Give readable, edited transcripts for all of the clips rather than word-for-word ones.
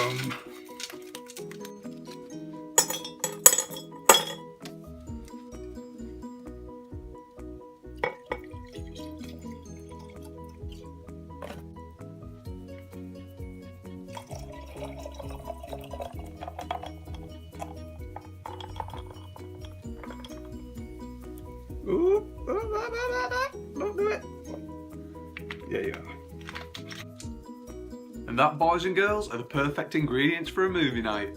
Ooh, don't do it. Yeah, you are. And that, boys and girls, are the perfect ingredients for a movie night.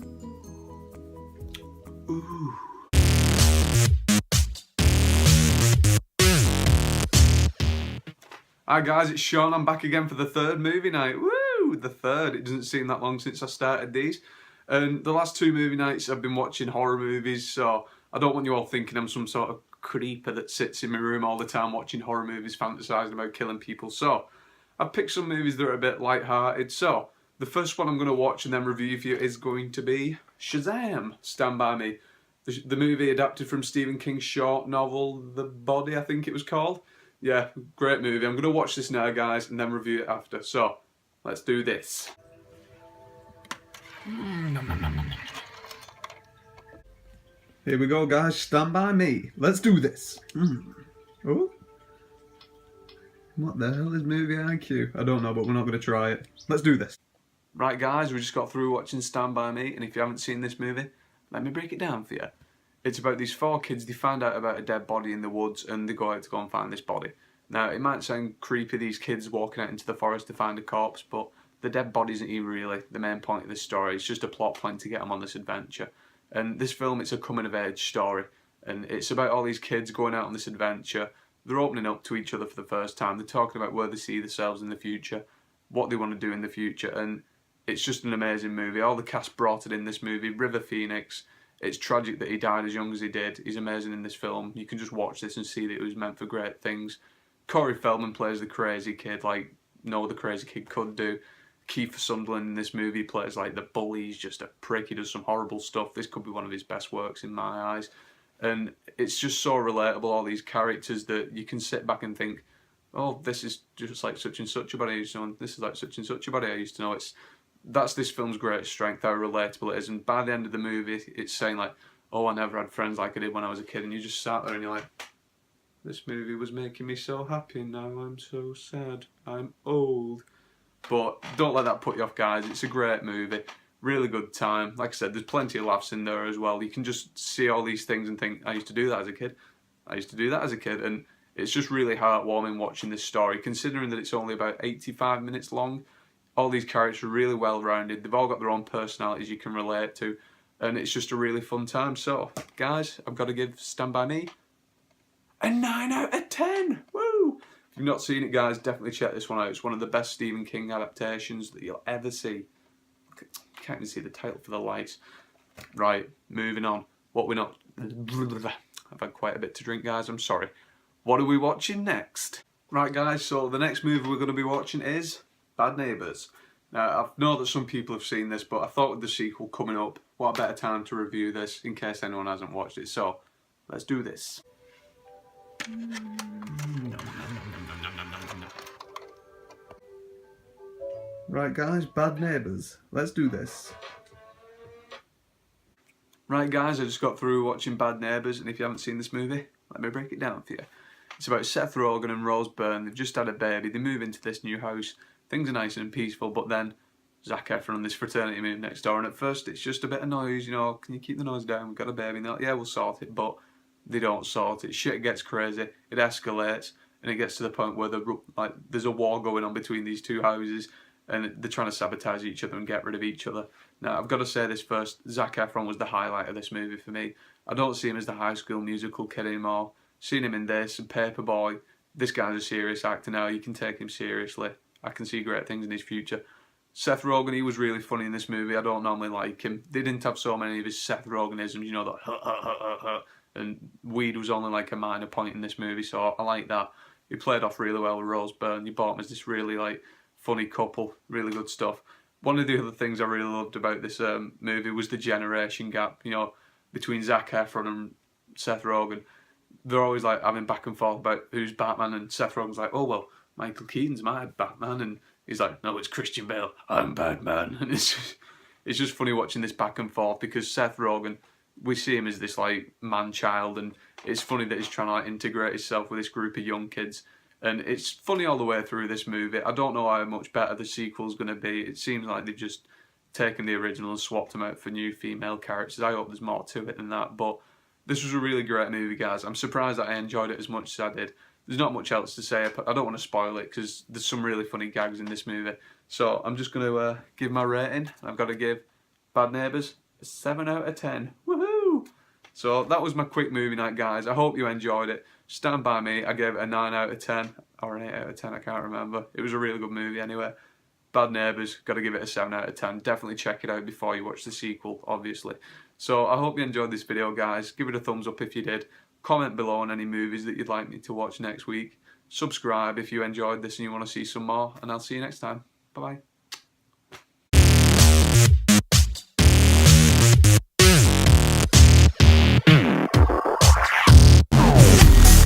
Ooh. Hi guys, it's Sean. I'm back again for the third movie night. Woo! The third. It doesn't seem that long since I started these. And the last two movie nights I've been watching horror movies, so I don't want you all thinking I'm some sort of creeper that sits in my room all the time watching horror movies fantasising about killing people. So I've picked some movies that are a bit light-hearted. So the first one I'm going to watch and then review for you is going to be Shazam! Stand By Me. The movie adapted from Stephen King's short novel, The Body, I think it was called. Yeah, great movie. I'm going to watch this now, guys, and then review it after. So, let's do this. Here we go, guys. Stand by me. Let's do this. Oh. What the hell is movie IQ? I don't know, but we're not going to try it. Let's do this. Right, guys, we just got through watching Stand By Me, and if you haven't seen this movie, let me break it down for you. It's about these four kids. They find out about a dead body in the woods, and they go out to go and find this body. Now, it might sound creepy, these kids walking out into the forest to find a corpse, but the dead body isn't even really the main point of this story. It's just a plot point to get them on this adventure. And this film, it's a coming-of-age story, and it's about all these kids going out on this adventure. They're opening up to each other for the first time. They're talking about where they see themselves in the future, what they want to do in the future, and it's just an amazing movie. All the cast brought it in this movie. River Phoenix. It's tragic that he died as young as he did. He's amazing in this film. You can just watch this and see that it was meant for great things. Corey Feldman plays the crazy kid like no other crazy kid could do. Kiefer Sutherland in this movie plays like the bully. He's just a prick. He does some horrible stuff. This could be one of his best works in my eyes. And it's just so relatable, all these characters, that you can sit back and think, oh, this is just like such and such a body I used to know. This is like such and such a body I used to know. That's this film's greatest strength, how relatable it is. And by the end of the movie, it's saying like, oh, I never had friends like I did when I was a kid. And you just sat there and you're like, this movie was making me so happy, now I'm so sad, I'm old. But don't let that put you off, guys. It's a great movie, really good time. Like I said, there's plenty of laughs in there as well. You can just see all these things and think, I used to do that as a kid. I used to do that as a kid. And it's just really heartwarming watching this story, considering that it's only about 85 minutes long. All these characters are really well rounded. They've all got their own personalities you can relate to. And it's just a really fun time. So, guys, I've got to give Stand By Me a 9 out of 10. Woo! If you've not seen it, guys, definitely check this one out. It's one of the best Stephen King adaptations that you'll ever see. I can't even see the title for the lights. Right, moving on. What we're not... I've had quite a bit to drink, guys. I'm sorry. What are we watching next? Right, guys, so the next movie we're going to be watching is Bad Neighbours. Now, I know that some people have seen this, but I thought with the sequel coming up, what a better time to review this in case anyone hasn't watched it. So, let's do this. Right, guys, Bad Neighbours. Let's do this. Right, guys, I just got through watching Bad Neighbours, and if you haven't seen this movie, let me break it down for you. It's about Seth Rogen and Rose Byrne. They've just had a baby. They move into this new house. Things are nice and peaceful, but then Zac Efron and this fraternity move next door, and at first it's just a bit of noise, you know, can you keep the noise down? We've got a baby. And they're like, yeah, we'll sort it, but they don't sort it. Shit gets crazy. It escalates, and it gets to the point where there's a war going on between these two houses, and they're trying to sabotage each other and get rid of each other. Now, I've got to say this first. Zac Efron was the highlight of this movie for me. I don't see him as the High School Musical kid anymore. Seen him in this and Paperboy. This guy's a serious actor now. You can take him seriously. I can see great things in his future. Seth Rogen, he was really funny in this movie. I don't normally like him. They didn't have so many of his Seth Rogenisms, you know, that and weed was only like a minor point in this movie, so I like that. He played off really well with Rose Byrne. You bought him as this really like funny couple, really good stuff. One of the other things I really loved about this movie was the generation gap, you know, between Zac Efron and Seth Rogen. They're always like having back and forth about who's Batman, and Seth Rogen's like, oh well, Michael Keaton's my Batman, and he's like, no, it's Christian Bale, I'm Batman. And it's it's just funny watching this back and forth because Seth Rogen, we see him as this like man-child, and it's funny that he's trying to like integrate himself with this group of young kids. And it's funny all the way through this movie. I don't know how much better the sequel's going to be. It seems like they've just taken the original and swapped them out for new female characters. I hope there's more to it than that. But this was a really great movie, guys. I'm surprised that I enjoyed it as much as I did. There's not much else to say. I don't want to spoil it because there's some really funny gags in this movie. So I'm just going to give my rating. I've got to give Bad Neighbours a 7 out of 10. Woohoo! So that was my quick movie night, guys. I hope you enjoyed it. Stand by me. I gave it a 9 out of 10 or an 8 out of 10. I can't remember. It was a really good movie anyway. Bad Neighbours, got to give it a 7 out of 10. Definitely check it out before you watch the sequel, obviously. So I hope you enjoyed this video, guys. Give it a thumbs up if you did. Comment below on any movies that you'd like me to watch next week. Subscribe if you enjoyed this and you want to see some more. And I'll see you next time. Bye-bye.